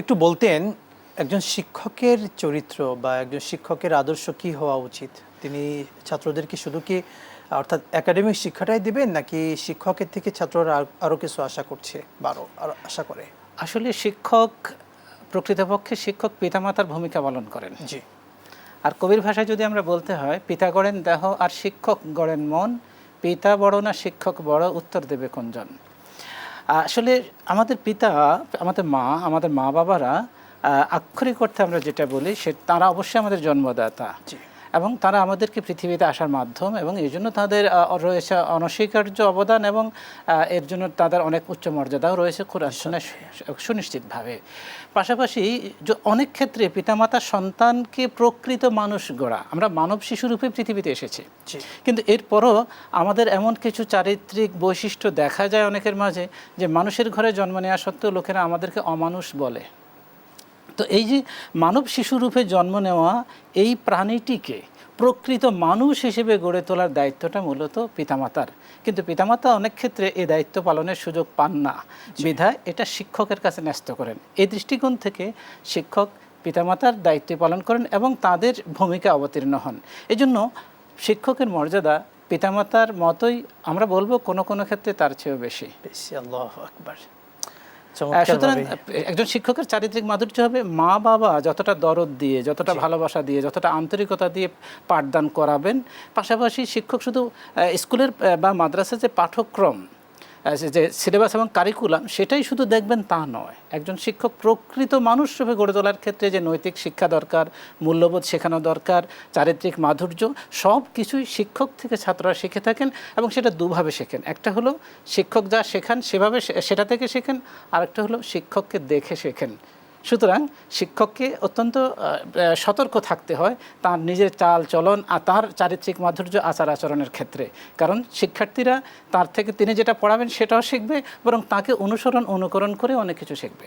একটু বলতেন একজন শিক্ষকের চরিত্র বা একজন শিক্ষকের আদর্শ কি হওয়া উচিত? তিনি ছাত্রদেরকে শুধু কি অর্থাৎ একাডেমিক শিক্ষাটাই দিবেন, নাকি শিক্ষকের থেকে ছাত্ররা আরও কিছু আশা করছে বা আরো আশা করে? আসলে শিক্ষক, প্রকৃতপক্ষে শিক্ষক পিতামাতার ভূমিকা পালন করেন। জি। আর কবির ভাষায় যদি আমরা বলতে হয়, পিতা গড়েন দেহ আর শিক্ষক গড়েন মন, পিতা বড় না শিক্ষক বড়, উত্তর দেবে কোনজন? আসলে আমাদের পিতা, আমাদের মা বাবারা আক্ষরিক অর্থে আমরা যেটা বলি তারা অবশ্যই আমাদের জন্মদাতা। জি। এবং তারা আমাদেরকে পৃথিবীতে আসার মাধ্যম, এবং এই জন্য তাদের রয়েছে অনস্বীকার্য অবদান, এবং এর জন্য তাদের অনেক উচ্চ মর্যাদাও রয়েছে কোরআন সুন্নাহ সুনিশ্চিতভাবে। পাশাপাশি অনেক ক্ষেত্রে পিতামাতা সন্তানকে প্রকৃত মানুষ গড়া, আমরা মানব শিশুরূপে পৃথিবীতে এসেছি, কিন্তু এরপরও আমাদের এমন কিছু চারিত্রিক বৈশিষ্ট্য দেখা যায় অনেকের মাঝে যে মানুষের ঘরে জন্ম নেওয়া সত্ত্বেও লোকেরা আমাদেরকে অমানুষ বলে। তো এই যে মানব শিশুরূপে জন্ম নেওয়া এই প্রাণীটিকে প্রকৃত মানুষ হিসেবে গড়ে তোলার দায়িত্বটা মূলত পিতামাতার, কিন্তু পিতামাতা অনেক ক্ষেত্রে এই দায়িত্ব পালনের সুযোগ পান না, বিধায় এটা শিক্ষকের কাছে ন্যস্ত করেন। এই দৃষ্টিকোণ থেকে শিক্ষক পিতামাতার দায়িত্ব পালন করেন এবং তাদের ভূমিকা অবতীর্ণ হন। এজন্য শিক্ষকের মর্যাদা পিতামাতার মতোই, আমরা বলবো কোনো কোনো ক্ষেত্রে তার চেয়েও বেশি। আল্লাহু আকবার। সুতরাং একজন শিক্ষকের চারিত্রিক মাধুর্য হবে মা বাবা যতটা দরদ দিয়ে, যতটা ভালোবাসা দিয়ে, যতটা আন্তরিকতা দিয়ে পাঠদান করাবেন। পাশাপাশি শিক্ষক শুধু স্কুলের বা মাদ্রাসার যে পাঠ্যক্রম, যে সিলেবাস এবং কারিকুলাম সেটাই শুধু দেখবেন তা নয়। একজন শিক্ষক প্রকৃত মানুষ রূপে গড়ে তোলার ক্ষেত্রে যে নৈতিক শিক্ষা দরকার, মূল্যবোধ শেখানো দরকার, চারিত্রিক মাধুর্য, সব কিছুই শিক্ষক থেকে ছাত্ররা শিখে থাকেন, এবং সেটা দুভাবে শেখেন। একটা হলো শিক্ষক যা শেখান সেভাবে সেটা থেকে শেখেন, আরেকটা হলো শিক্ষককে দেখে শেখেন। সুতরাং শিক্ষককে অত্যন্ত সতর্ক থাকতে হয় তার নিজের চাল চলন আর তার চারিত্রিক মাধুর্য আচার আচরণের ক্ষেত্রে, কারণ শিক্ষার্থীরা তার থেকে তিনি যেটা পড়াবেন সেটাও শিখবে, বরং তাকে অনুকরণ করে অনেক কিছু শিখবে।